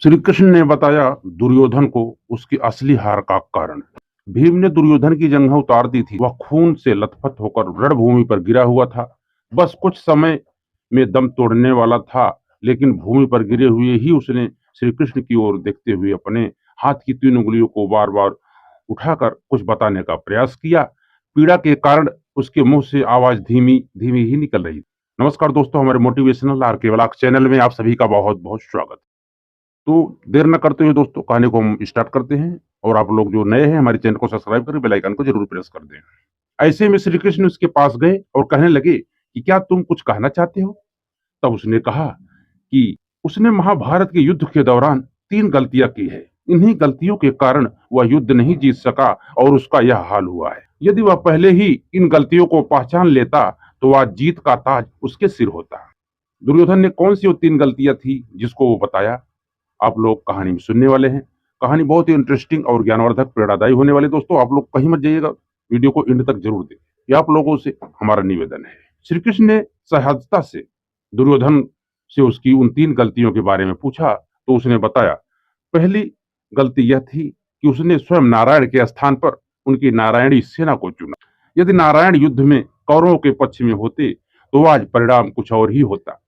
श्री कृष्ण ने बताया दुर्योधन को उसकी असली हार का कारण। भीम ने दुर्योधन की जंघ उतार दी थी। वह खून से लथपथ होकर रणभूमि पर गिरा हुआ था। बस कुछ समय में दम तोड़ने वाला था, लेकिन भूमि पर गिरे हुए ही उसने श्री कृष्ण की ओर देखते हुए अपने हाथ की 3 उंगलियों को बार बार उठाकर कुछ बताने का प्रयास किया। पीड़ा के कारण उसके मुंह से आवाज धीमी धीमी ही निकल रही थी। नमस्कार दोस्तों, हमारे मोटिवेशनल आर के व्लॉग चैनल में आप सभी का बहुत बहुत स्वागत। तो देर न करते हुए दोस्तों कहानी को हम स्टार्ट करते हैं। और आप लोग जो नए हैं हमारे चैनल को सब्सक्राइब करके बेल आइकन को जरूर प्रेस कर दें। ऐसे में श्री कृष्ण उसके पास गए और कहने लगे कि क्या तुम कुछ कहना चाहते हो। तब उसने कहा कि उसने महाभारत के युद्ध के दौरान 3 गलतियां की है। इन्हीं गलतियों के कारण वह युद्ध नहीं जीत सका और उसका यह हाल हुआ है। यदि वह पहले ही इन गलतियों को पहचान लेता तो वह जीत का ताज उसके सिर होता। दुर्योधन ने कौन सी वो 3 गलतियां थी जिसको वो बताया, आप लोग कहानी में सुनने वाले हैं। कहानी बहुत ही इंटरेस्टिंग और ज्ञानवर्धक प्रेरणादायी होने वाली। दोस्तों आप लोग कहीं मत जाइएगा, वीडियो को एंड तक जरूर देखें, ये आप लोगों से हमारा निवेदन है। श्री कृष्ण ने सहजता से दुर्योधन से उसकी उन 3 गलतियों के बारे में पूछा तो उसने बताया। पहली गलती यह थी कि उसने स्वयं नारायण के स्थान पर उनकी नारायणी सेना को चुना। यदि नारायण युद्ध में कौरवों के पक्ष में होते तो आज परिणाम कुछ और ही होता।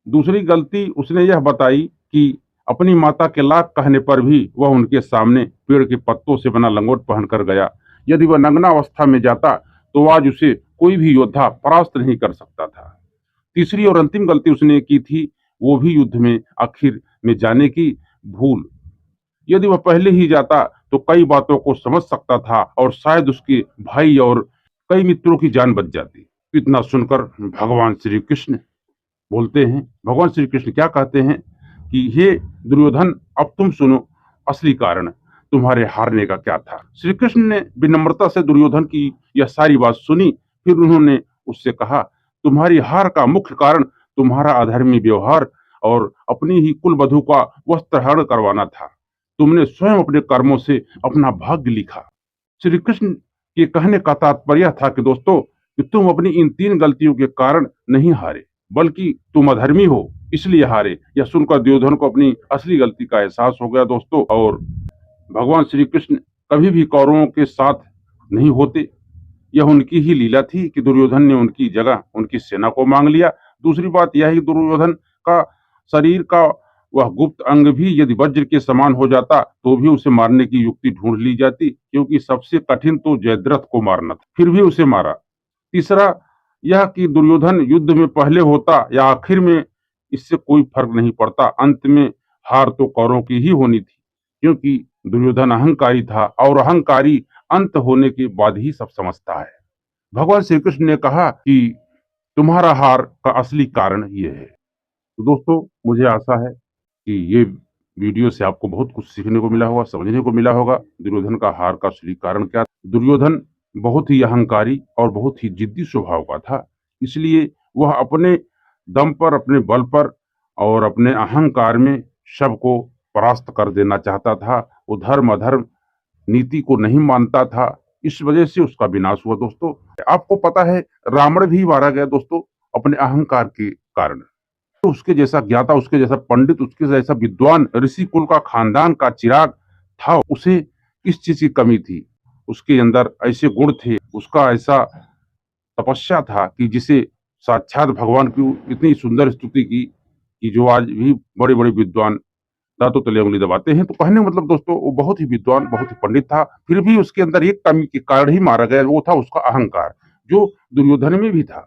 दूसरी गलती उसने यह बताई कि अपनी माता के लाख कहने पर भी वह उनके सामने पेड़ के पत्तों से बना लंगोट पहनकर गया। यदि वह नग्ना अवस्था में जाता तो आज उसे कोई भी योद्धा परास्त नहीं कर सकता था। तीसरी और अंतिम गलती उसने की थी, वो भी युद्ध में आखिर में जाने की भूल। यदि वह पहले ही जाता तो कई बातों को समझ सकता था और शायद उसके भाई और कई मित्रों की जान बच जाती। इतना सुनकर भगवान श्री कृष्ण बोलते हैं, भगवान श्री कृष्ण क्या कहते हैं कि हे दुर्योधन, अब तुम सुनो असली कारण तुम्हारे हारने का क्या था। श्री कृष्ण ने विनम्रता से दुर्योधन की यह सारी बात सुनी। फिर उन्होंने उससे कहा, तुम्हारी हार का मुख्य कारण तुम्हारा अधर्मी व्यवहार और अपनी ही कुल वधू का वस्त्रहरण करवाना था। तुमने स्वयं अपने कर्मों से अपना भाग्य लिखा। श्री कृष्ण के कहने का तात्पर्य था कि दोस्तों कि तुम अपनी इन 3 गलतियों के कारण नहीं हारे, बल्कि तुम अधर्मी हो इसलिए हारे। यह सुनकर दुर्योधन को अपनी असली गलती का एहसास हो गया दोस्तों। और भगवान श्री कृष्ण कभी भी कौरवों के साथ नहीं होते। यह उनकी ही लीला थी कि दुर्योधन ने उनकी जगह उनकी सेना को मांग लिया। दूसरी बात यह है कि दुर्योधन का शरीर का वह गुप्त अंग भी यदि वज्र के समान हो जाता तो भी उसे मारने की युक्ति ढूंढ ली जाती, क्योंकि सबसे कठिन तो जयद्रथ को मारना था, फिर भी उसे मारा। तीसरा यह कि दुर्योधन युद्ध में पहले होता या आखिर में, इससे कोई फर्क नहीं पड़ता। अंत में हार तो कौरवों की ही होनी थी, क्योंकि दुर्योधन अहंकारी था और अहंकारी अंत होने के बाद ही सब समझता है। भगवान श्री कृष्ण ने कहा कि तुम्हारा हार का असली कारण ये है। तो दोस्तों मुझे आशा है कि ये वीडियो से आपको बहुत कुछ सीखने को मिला होगा, समझने को मिला होगा। दुर्योधन का हार का असली कारण क्या। दुर्योधन बहुत ही अहंकारी और बहुत ही जिद्दी स्वभाव का था, इसलिए वह अपने दम पर, अपने बल पर और अपने अहंकार में सबको परास्त कर देना चाहता था। वो धर्म अधर्म नीति को नहीं मानता था, इस वजह से उसका विनाश हुआ। दोस्तों आपको पता है रावण भी मारा गया दोस्तों अपने अहंकार के कारण। तो उसके जैसा ज्ञाता, उसके जैसा पंडित, उसके जैसा विद्वान, ऋषि कुल का खानदान का चिराग था, उसे किस चीज की कमी थी। उसके अंदर ऐसे गुण थे, उसका ऐसा तपस्या था कि जिसे साक्षात भगवान की इतनी सुंदर स्तुति की कि जो आज भी बड़े बड़े विद्वान दांतों तले उंगली दबाते हैं। तो कहने मतलब दोस्तों वो बहुत ही विद्वान, बहुत ही पंडित था, फिर भी उसके अंदर एक कमी के कारण ही मारा गया, वो था उसका अहंकार, जो दुर्योधन में भी था।